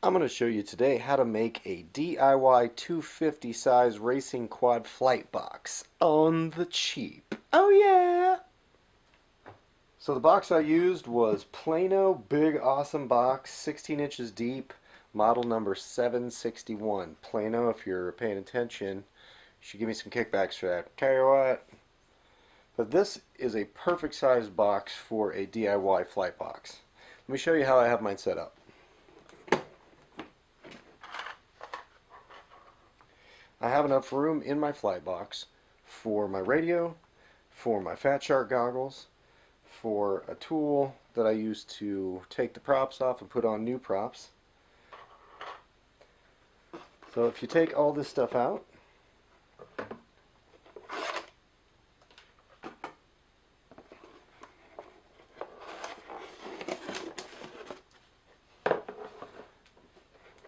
I'm going to show you today how to make a DIY 250 size racing quad flight box on the cheap. Oh yeah! So the box I used was Plano Big Awesome Box, 16 inches deep, model number 761. Plano, if you're paying attention, you should give me some kickbacks for that. Tell you what. But this is a perfect size box for a DIY flight box. Let me show you how I have mine set up. I have enough room in my flight box for my radio, for my Fat Shark goggles, for a tool that I use to take the props off and put on new props. So if you take all this stuff out,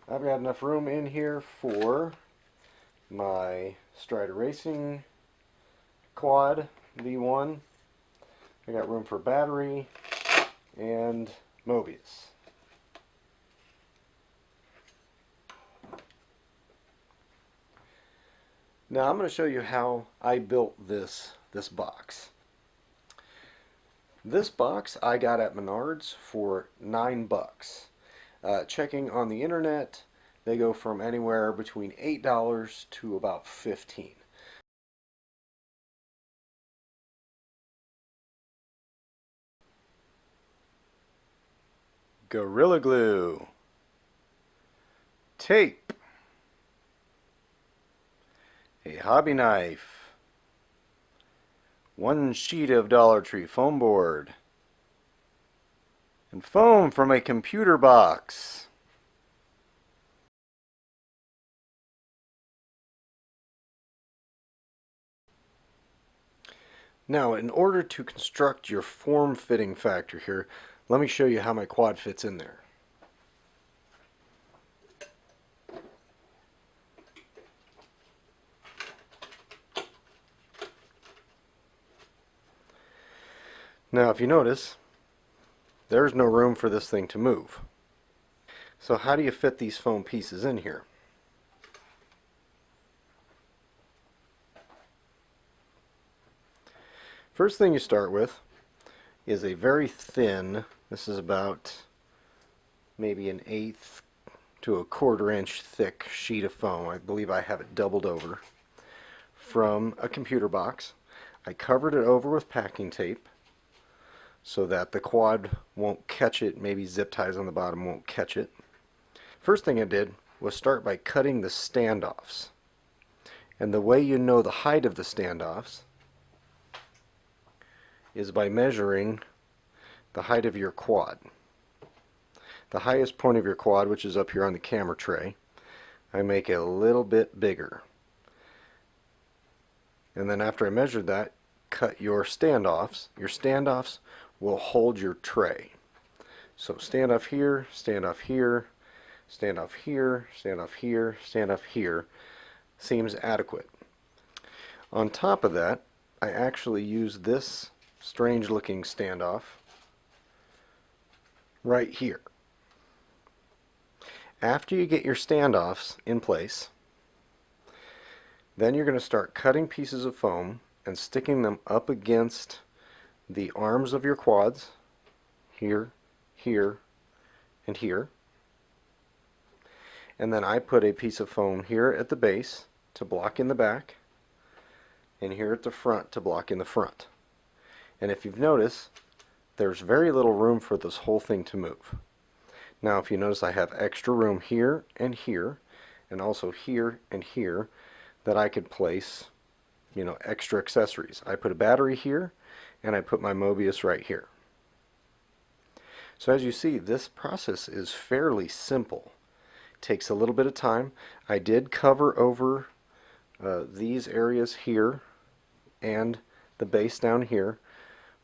I've got enough room in here for my Strider Racing quad V1. I got room for battery and Mobius. Now I'm going to show you how I built this box. This box I got at Menards for $9. Checking on the internet, they go from anywhere between $8 to about $15. Gorilla Glue, tape, a hobby knife, one sheet of Dollar Tree foam board, and foam from a computer box. Now, in order to construct your form-fitting factor here, let me show you how my quad fits in there. Now, if you notice, there's no room for this thing to move. So how do you fit these foam pieces in here? First thing you start with is a very thin, this is about maybe an eighth to a quarter-inch thick sheet of foam. I believe I have it doubled over from a computer box. I covered it over with packing tape so that the quad won't catch it, maybe zip ties on the bottom won't catch it. First thing I did was start by cutting the standoffs. And the way you know the height of the standoffs is by measuring the height of your quad. The highest point of your quad, which is up here on the camera tray, I make it a little bit bigger. And then after I measured that, cut your standoffs. Your standoffs will hold your tray. So stand off here, stand off here, stand off here, stand off here, stand off here. Seems adequate. On top of that, I actually use this strange looking standoff right here. After you get your standoffs in place, then you're going to start cutting pieces of foam and sticking them up against the arms of your quads, here, here, and here. And then I put a piece of foam here at the base to block in the back, and here at the front to block in the front. And if you've noticed, there's very little room for this whole thing to move. Now if you notice, I have extra room here, and also here and here that I could place, extra accessories. I put a battery here, and I put my Mobius right here. So as you see, this process is fairly simple. It takes a little bit of time. I did cover over these areas here and the base down here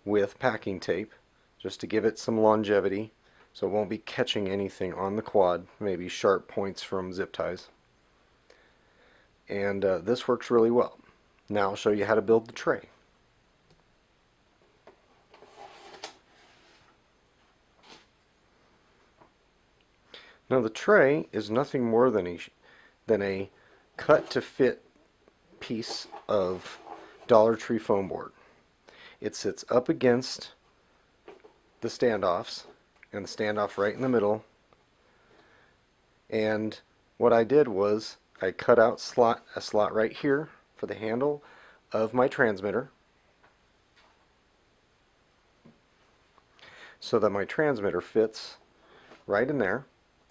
with packing tape just to give it some longevity so it won't be catching anything on the quad, maybe sharp points from zip ties. And this works really well. Now I'll show you how to build the tray. Now the tray is nothing more than a cut to fit piece of Dollar Tree foam board. It sits up against the standoffs, and the standoff right in the middle. And what I did was I cut out a slot right here for the handle of my transmitter, so that my transmitter fits right in there.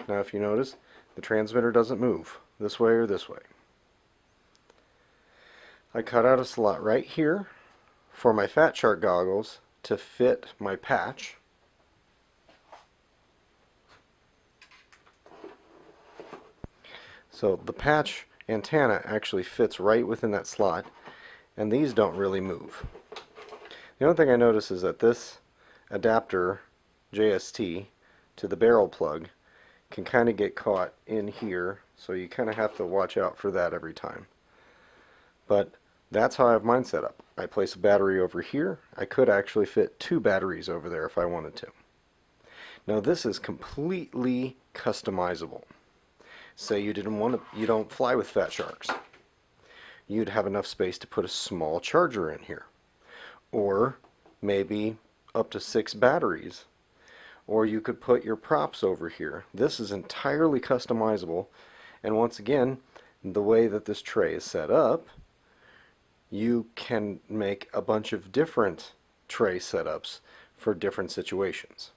Now if you notice, the transmitter doesn't move this way or this way. I cut out a slot right here for my Fat Shark goggles to fit my patch. So the patch antenna actually fits right within that slot, and these don't really move. The only thing I notice is that this adapter, JST, to the barrel plug can kind of get caught in here, so you kind of have to watch out for that every time. But that's how I have mine set up. I place a battery over here. I could actually fit 2 batteries over there if I wanted to. Now this is completely customizable. Say you don't fly with Fat Sharks. You'd have enough space to put a small charger in here, or maybe up to 6 batteries, or you could put your props over here. This is entirely customizable, and once again, the way that this tray is set up, you can make a bunch of different tray setups for different situations.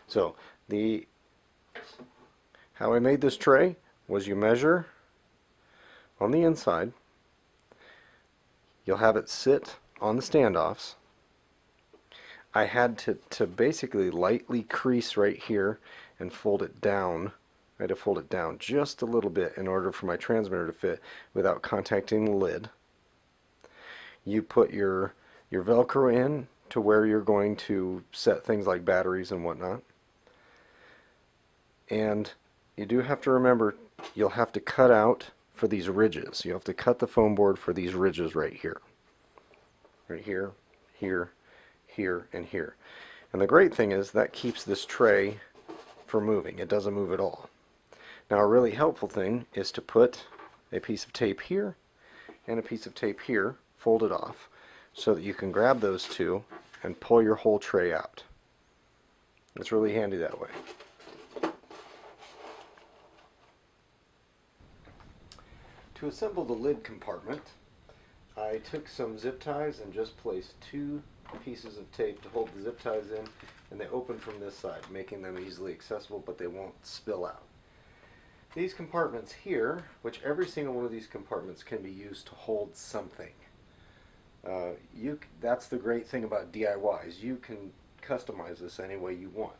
So how I made this tray was you measure on the inside, you'll have it sit on the standoffs. I had to basically lightly crease right here and fold it down. I had to fold it down just a little bit in order for my transmitter to fit without contacting the lid. You put your Velcro in to where you're going to set things like batteries and whatnot. And you do have to remember, you'll have to cut out for these ridges. You have to cut the foam board for these ridges right here. Right here, here, here, and here. And the great thing is that keeps this tray from moving. It doesn't move at all. Now a really helpful thing is to put a piece of tape here and a piece of tape here, folded off, so that you can grab those two and pull your whole tray out. It's really handy that way. To assemble the lid compartment, I took some zip ties and just placed 2 pieces of tape to hold the zip ties in, and they open from this side, making them easily accessible, but they won't spill out. These compartments here, which every single one of these compartments can be used to hold something. That's the great thing about DIYs. You can customize this any way you want.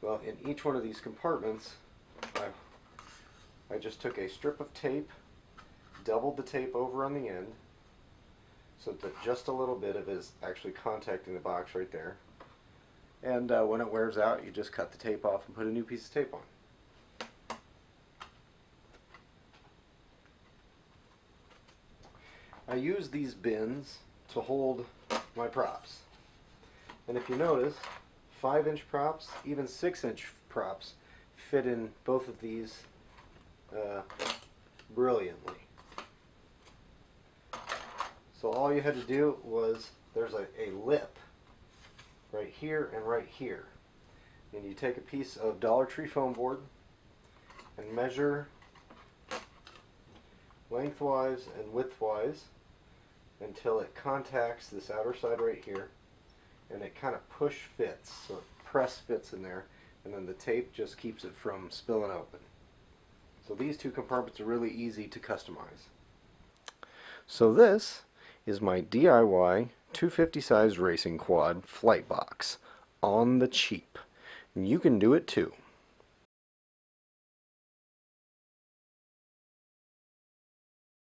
Well, in each one of these compartments, I just took a strip of tape, doubled the tape over on the end, so that just a little bit of it is actually contacting the box right there. And when it wears out, you just cut the tape off and put a new piece of tape on. I use these bins to hold my props. And if you notice, 5-inch props, even 6-inch props fit in both of these brilliantly. So all you had to do was, there's a lip right here and right here. And you take a piece of Dollar Tree foam board and measure lengthwise and widthwise until it contacts this outer side right here, and it kind of push fits, so it press fits in there, and then the tape just keeps it from spilling open. So these 2 compartments are really easy to customize. So this is my DIY 250 size racing quad flight box on the cheap. And you can do it too.